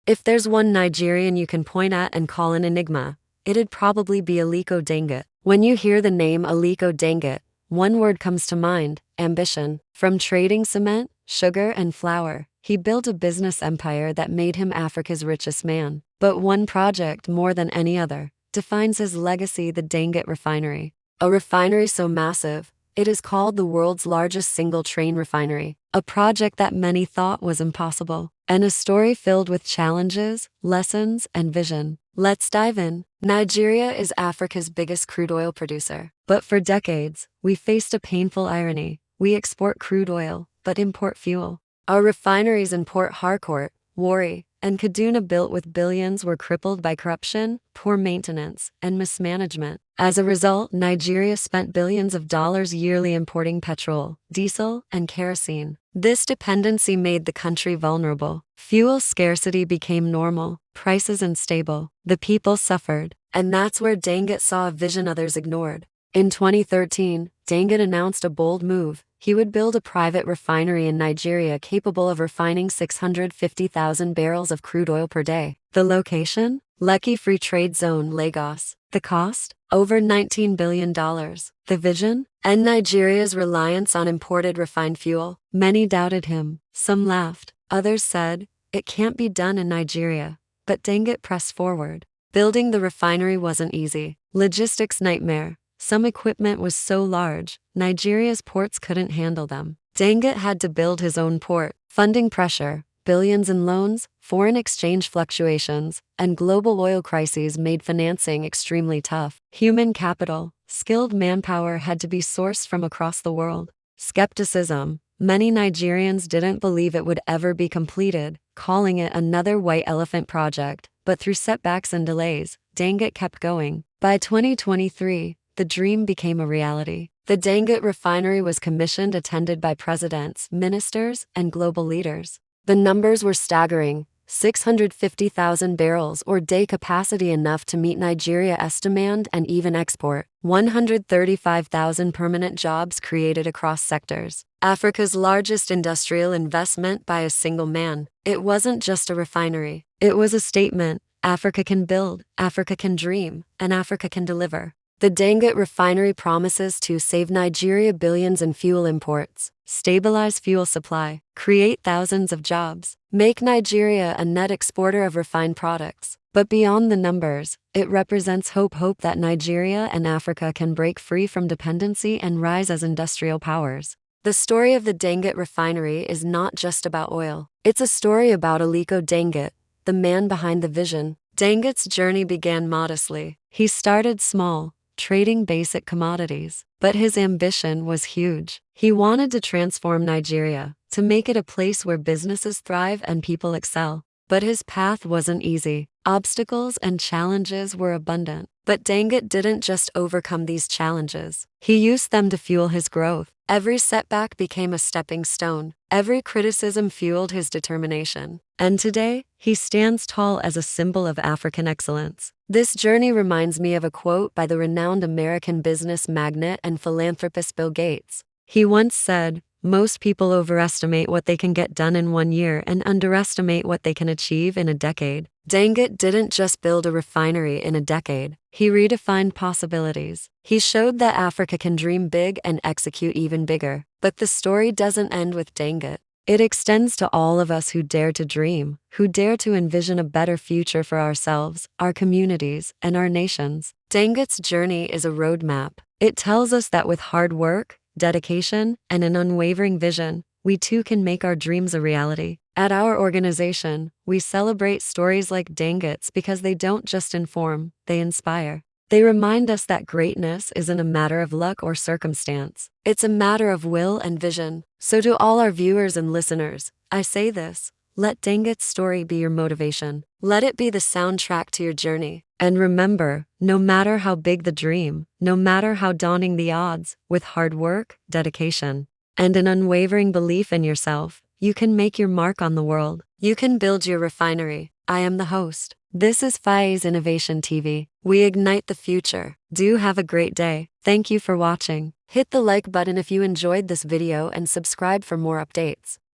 If there's one Nigerian you can point at and call an enigma, it'd probably be Aliko Dangote. When you hear the name Aliko Dangote, one word comes to mind: ambition. From trading cement, sugar, and flour, he built a business empire that made him Africa's richest man. But one project, more than any other, defines his legacy: the Dangote refinery. A refinery so massive, it is called the world's largest single-train refinery, a project that many thought was impossible, and a story filled with challenges, lessons, and vision. Let's dive in. Nigeria is Africa's biggest crude oil producer. But for decades, we faced a painful irony. We export crude oil, but import fuel. Our refineries in Port Harcourt, Warri, and Kaduna, built with billions, were crippled by corruption, poor maintenance, and mismanagement. As a result, Nigeria spent billions of dollars yearly importing petrol, diesel, and kerosene. This dependency made the country vulnerable. Fuel scarcity became normal, prices unstable, the people suffered, and that's where Dangote saw a vision others ignored. In 2013, Dangote announced a bold move. He would build a private refinery in Nigeria capable of refining 650,000 barrels of crude oil per day. The location? Lekki Free Trade Zone, Lagos. The cost? Over $19 billion. The vision? End Nigeria's reliance on imported refined fuel. Many doubted him. Some laughed. Others said, it can't be done in Nigeria. But Dangote pressed forward. Building the refinery wasn't easy. Logistics nightmare. Some equipment was so large, Nigeria's ports couldn't handle them. Dangote had to build his own port. Funding pressure, billions in loans, foreign exchange fluctuations, and global oil crises made financing extremely tough. Human capital, skilled manpower had to be sourced from across the world. Skepticism. Many Nigerians didn't believe it would ever be completed, calling it another white elephant project. But through setbacks and delays, Dangote kept going. By 2023, the dream became a reality. The Dangote refinery was commissioned, attended by presidents, ministers, and global leaders. The numbers were staggering: 650,000 barrels or day capacity, enough to meet Nigeria's demand and even export. 135,000 permanent jobs created across sectors. Africa's largest industrial investment by a single man. It wasn't just a refinery. It was a statement: Africa can build, Africa can dream, and Africa can deliver. The Dangote refinery promises to save Nigeria billions in fuel imports, stabilize fuel supply, create thousands of jobs, make Nigeria a net exporter of refined products. But beyond the numbers, it represents hope that Nigeria and Africa can break free from dependency and rise as industrial powers. The story of the Dangote refinery is not just about oil. It's a story about Aliko Dangote, the man behind the vision. Dangote's journey began modestly. He started small, trading basic commodities. But his ambition was huge. He wanted to transform Nigeria, to make it a place where businesses thrive and people excel. But his path wasn't easy. Obstacles and challenges were abundant. But Dangote didn't just overcome these challenges. He used them to fuel his growth. Every setback became a stepping stone. Every criticism fueled his determination. And today, he stands tall as a symbol of African excellence. This journey reminds me of a quote by the renowned American business magnate and philanthropist Bill Gates. He once said, "Most people overestimate what they can get done in 1 year and underestimate what they can achieve in a decade." Dangote didn't just build a refinery in a decade. He redefined possibilities. He showed that Africa can dream big and execute even bigger. But the story doesn't end with Dangote. It extends to all of us who dare to dream, who dare to envision a better future for ourselves, our communities, and our nations. Dangote's journey is a roadmap. It tells us that with hard work, dedication, and an unwavering vision, we too can make our dreams a reality. At our organization, we celebrate stories like Dangote's because they don't just inform, they inspire. They remind us that greatness isn't a matter of luck or circumstance. It's a matter of will and vision. So to all our viewers and listeners, I say this: let Dangote's story be your motivation. Let it be the soundtrack to your journey. And remember, no matter how big the dream, no matter how daunting the odds, with hard work, dedication, and an unwavering belief in yourself, you can make your mark on the world. You can build your refinery. I am the host. This is Fai's Innovation TV. We ignite the future. Do have a great day. Thank you for watching. Hit the like button if you enjoyed this video and subscribe for more updates.